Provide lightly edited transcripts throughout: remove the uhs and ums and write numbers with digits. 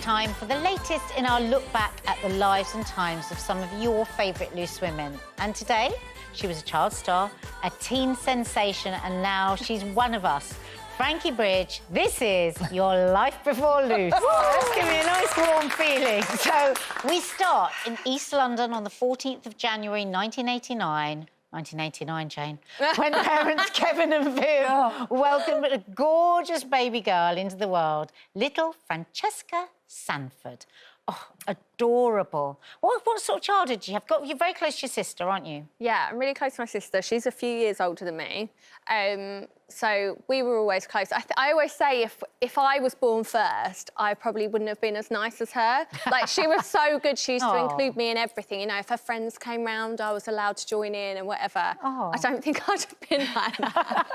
time for the latest in our look back at the lives and times of some of your favourite loose women. And today, she was a child star, a teen sensation, and now she's one of us. Frankie Bridge, this is your life before loose. That's giving me a nice warm feeling. So we start in East London on the 14th of January 1989. 1989, Jane, when parents Kevin and Viv welcomed a gorgeous baby girl into the world, little Francesca Sanford. Oh, adorable. What sort of childhood do you have? You're very close to your sister, aren't you? Yeah, I'm really close to my sister. She's a few years older than me. So we were always close. I always say if I was born first, I probably wouldn't have been as nice as her. Like, she was so good. She used to include me in everything. You know, if her friends came round, I was allowed to join in and whatever. I don't think I'd have been like that.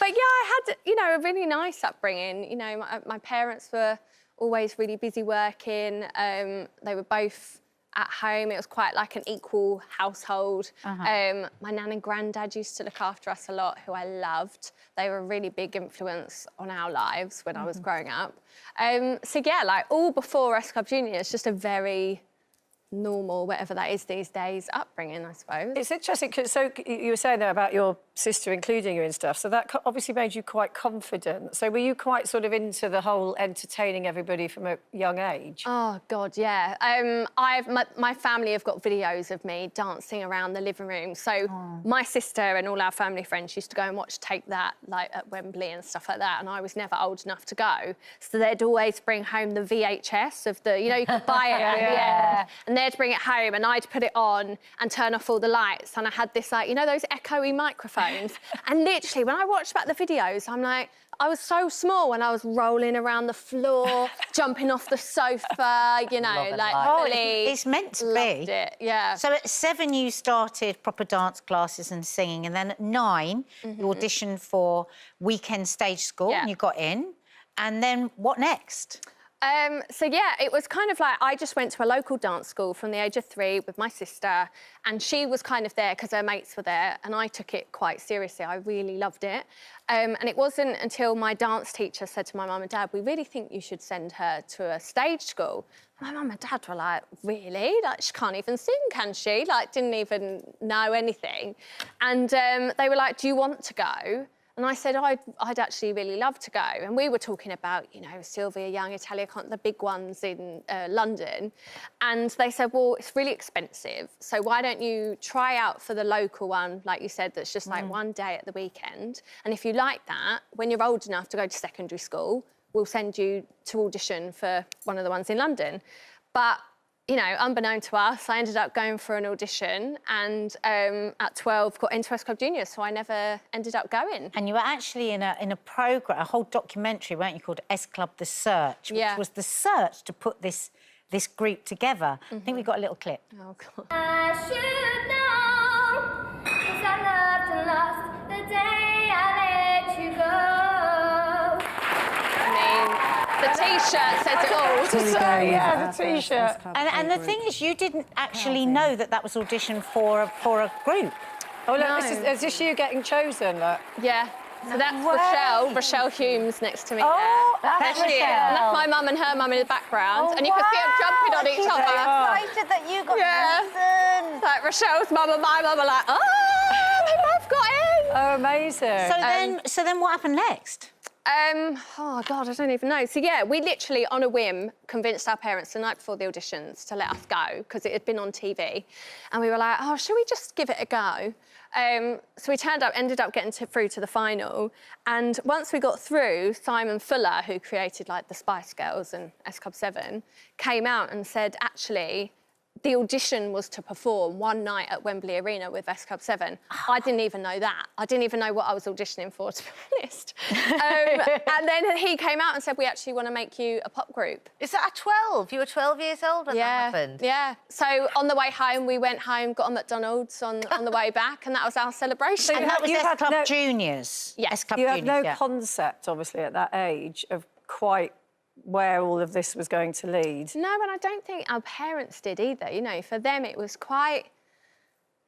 But yeah, I had, you know, a really nice upbringing. You know, my parents were always really busy working. They were both at home. It was quite like an equal household. My nan and granddad used to look after us a lot, who I loved. They were a really big influence on our lives when I was growing up. So yeah, like all before S Club Junior, it's just a very normal, whatever that is these days, upbringing, I suppose. It's interesting, because so you were saying there about your sister including you and stuff, so that obviously made you quite confident. So were you quite sort of into the whole entertaining everybody from a young age? Oh, God, yeah. My family have got videos of me dancing around the living room. So my sister and all our family friends used to go and watch Take That, like, at Wembley and stuff like that, and I was never old enough to go. So they'd always bring home the VHS of the, you know, you could buy it at the end, and they'd bring it home and I'd put it on and turn off all the lights, and I had this, like, you know, those echoey microphones. And literally, when I watched back the videos, I'm like, I was so small when I was rolling around the floor, jumping off the sofa, you know, like, really. It's meant to loved be. It, yeah. So at 7, you started proper dance classes and singing, and then at 9, you auditioned for Weekend Stage School, and you got in. And then what next? So, yeah, it was kind of like I just went to a local dance school from the age of 3 with my sister, and she was kind of there because her mates were there, and I took it quite seriously. I really loved it. And it wasn't until my dance teacher said to my mum and dad, we really think you should send her to a stage school. My mum and dad were like, really? Like, she can't even sing, can she? Like, didn't even know anything. And they were like, do you want to go? And I said, I'd actually really love to go. And we were talking about, you know, Sylvia Young, Italia, the big ones in London. And they said, well, it's really expensive, so why don't you try out for the local one, like you said, that's just like one day at the weekend. And if you like that, when you're old enough to go to secondary school, we'll send you to audition for one of the ones in London. But you know, unbeknown to us, I ended up going for an audition, and at 12 got into S Club Junior, so I never ended up going. And you were actually in a programme, a whole documentary, weren't you, called S Club The Search, which was the search to put this group together. I think we got a little clip. Oh, God. I should know, 'cause I loved and lost the day I let you go. The T-shirt says it all. Yeah, the T-shirt. And the thing is, you didn't actually know that was audition for a group. Oh, look, is this you getting chosen? Look. Yeah. So that's Rochelle Humes next to me That's Rochelle. And that's my mum and her mum in the background. And you can see them jumping on each other. I'm excited that you got chosen. Like, Rochelle's mum and my mum are like, oh, they both got in. Oh, amazing. So then what happened next? Oh, God, I don't even know. So, yeah, we literally, on a whim, convinced our parents the night before the auditions to let us go, because it had been on TV. And we were like, oh, should we just give it a go? So we ended up getting through to the final. And once we got through, Simon Fuller, who created, like, the Spice Girls and S Club 7, came out and said, actually, the audition was to perform one night at Wembley Arena with S Club 7. I didn't even know that. I didn't even know what I was auditioning for, to be honest. And then he came out and said, we actually want to make you a pop group. Is that at 12? You were 12 years old when that happened? Yeah. So on the way home, we went home, got a McDonald's on the way back, and that was our celebration. And that was S Club Juniors? Yes. S Club You Juniors, had no concept, obviously, at that age of quite where all of this was going to lead. No, and I don't think our parents did either. You know, for them it was quite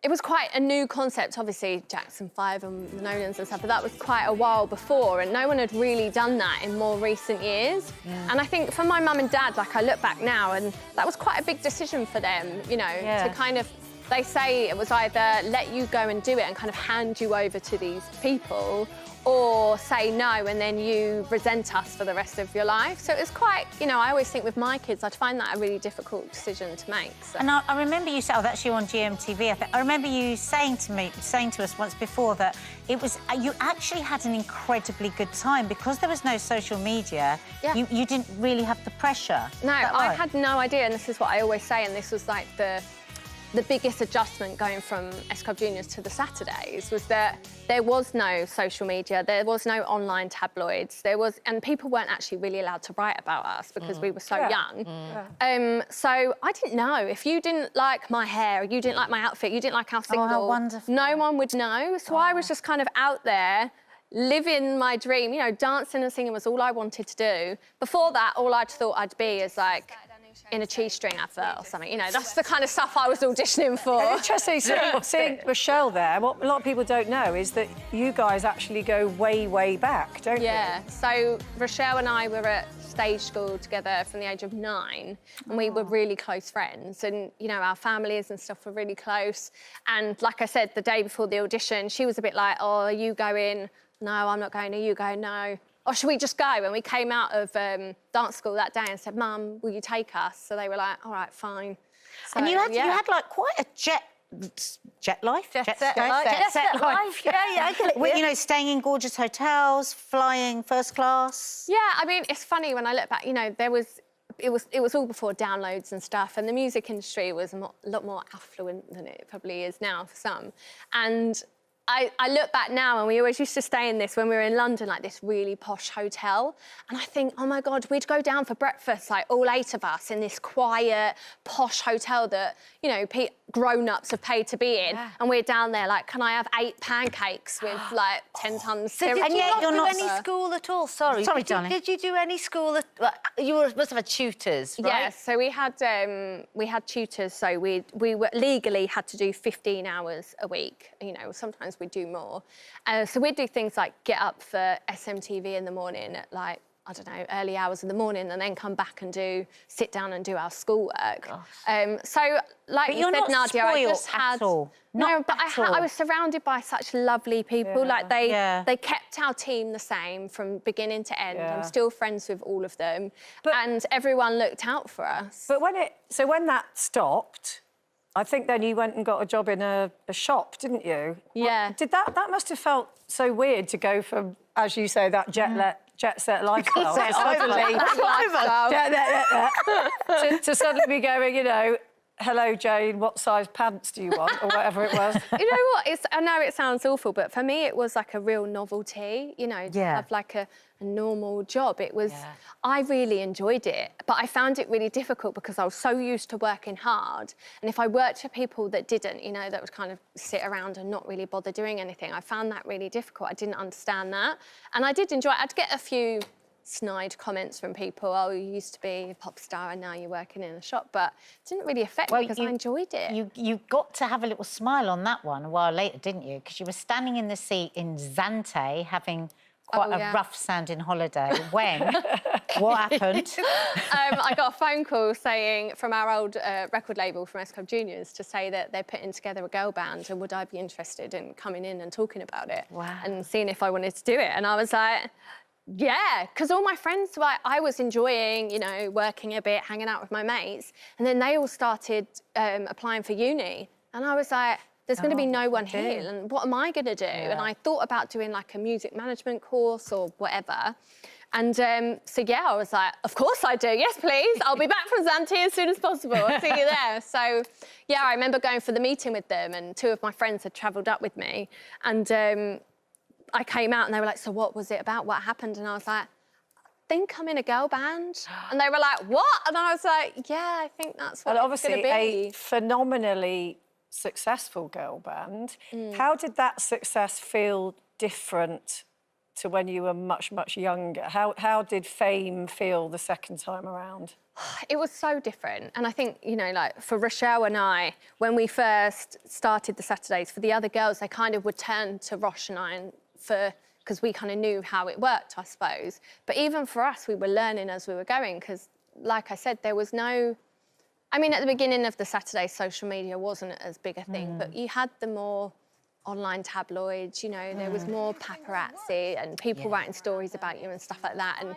It was quite a new concept, obviously, Jackson 5 and the Nolans and stuff, but that was quite a while before, and no one had really done that in more recent years. Yeah. And I think for my mum and dad, like, I look back now, and that was quite a big decision for them, you know, to kind of, they say it was either let you go and do it and kind of hand you over to these people, or say no and then you resent us for the rest of your life. So it was quite, you know, I always think with my kids, I'd find that a really difficult decision to make. So. And I remember you saying, oh, that's you on GMTV, I think. I remember you saying to us once before that it was, you actually had an incredibly good time because there was no social media. Yeah. You didn't really have the pressure. No, I had no idea, and this is what I always say, and this was like the biggest adjustment going from S Club Juniors to the Saturdays was that there was no social media, there was no online tabloids, and people weren't actually really allowed to write about us because we were so young. So I didn't know. If you didn't like my hair, you didn't like my outfit, you didn't like our single, how wonderful. No one would know. So I was just kind of out there living my dream, you know, dancing and singing was all I wanted to do. Before that, all I'd thought I'd be is like in a cheese string advert or something, you know, that's the kind of stuff I was auditioning for. Interesting, seeing Rochelle there, what a lot of people don't know is that you guys actually go way, way back, don't you? Yeah, so Rochelle and I were at stage school together from the age of 9, and we were really close friends, and, you know, our families and stuff were really close. And like I said, the day before the audition, she was a bit like, oh, are you going? No, I'm not going. Are you going? No. Or should we just go? And we came out of dance school that day and said, Mum, will you take us? So they were like, all right, fine. So, and you had like quite a jet life? Jet set life. Yeah. Well, you know, staying in gorgeous hotels, flying first class. Yeah, I mean, it's funny when I look back, you know, it was all before downloads and stuff, and the music industry was a lot more affluent than it probably is now for some. And I look back now, and we always used to stay in this when we were in London, like this really posh hotel. And I think, oh my God, we'd go down for breakfast, like all 8 of us in this quiet, posh hotel that, you know, grown-ups have paid to be in. Yeah. And we're down there like, can I have 8 pancakes with like 10 tons? So did you not do any school at all? Sorry, darling. Did you do any school? You must have had tutors, right? Yeah, so we had tutors, so we were legally had to do 15 hours a week. You know, sometimes we'd do more. So we'd do things like get up for SMTV in the morning at like, I don't know, early hours in the morning, and then come back and sit down and do our schoolwork. So, like you said, Nadia, I just had... No, but I was surrounded by such lovely people. Yeah. Like, they kept our team the same from beginning to end. Yeah. I'm still friends with all of them. And everyone looked out for us. But when that stopped, I think then you went and got a job in a shop, didn't you? Yeah. That must have felt so weird to go from, as you say, that jet set lifestyle to suddenly be going, you know, hello, Jane, what size pants do you want? Or whatever it was. You know what? I know it sounds awful, but for me, it was like a real novelty, you know, to have like a normal job. It was, I really enjoyed it, but I found it really difficult because I was so used to working hard. And if I worked for people that didn't, you know, that would kind of sit around and not really bother doing anything, I found that really difficult. I didn't understand that. And I did enjoy it. I'd get a few snide comments from people, oh, you used to be a pop star and now you're working in a shop, but it didn't really affect me because I enjoyed it. You got to have a little smile on that one a while later, didn't you? Because you were standing in the seat in Zante having quite a rough-sounding holiday. When? What happened? I got a phone call saying, from our old record label, from S Club Juniors, to say that they're putting together a girl band and would I be interested in coming in and talking about it. Wow. And seeing if I wanted to do it. And I was like, yeah, because all my friends, like, I was enjoying, you know, working a bit, hanging out with my mates, and then they all started applying for uni. And I was like, there's going to be no one here, and what am I going to do? Yeah. And I thought about doing, like, a music management course or whatever. And so, yeah, I was like, of course I do. Yes, please. I'll be back from Zante as soon as possible. I'll see you there. So, yeah, I remember going for the meeting with them, and 2 of my friends had travelled up with me. And I came out and they were like, so what was it about? What happened? And I was like, I think I'm in a girl band. And they were like, what? And I was like, yeah, I think that's what it's going to be. Obviously, a phenomenally successful girl band. How did that success feel different to when you were much, much younger. How did fame feel the second time around? It was so different. And I think, you know, like for Rochelle and I, when we first started the Saturdays, for the other girls, they kind of would turn to Rosh and I because we kind of knew how it worked, I suppose. But even for us, we were learning as we were going because, like I said, there was no... I mean, at the beginning of the Saturday, social media wasn't as big a thing, but you had the more online tabloids, you know, there was more paparazzi and people writing stories about you and stuff like that. And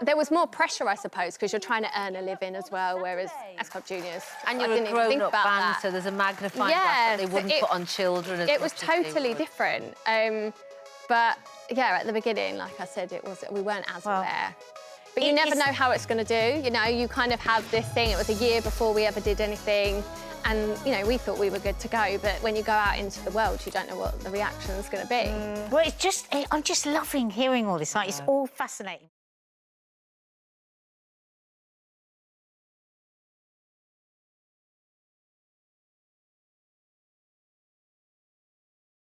there was more pressure, I suppose, because you're trying to earn a living as well, whereas S Club Juniors... And you're a grown-up band, so there's a magnifying glass that they wouldn't put on children. It was totally different. But, yeah, at the beginning, like I said, we weren't as aware. But you never know how it's going to do, you know, you kind of have this thing. It was a year before we ever did anything and, you know, we thought we were good to go, but when you go out into the world, you don't know what the reaction's going to be. Well, it's just, I'm just loving hearing all this. Like, it's all fascinating.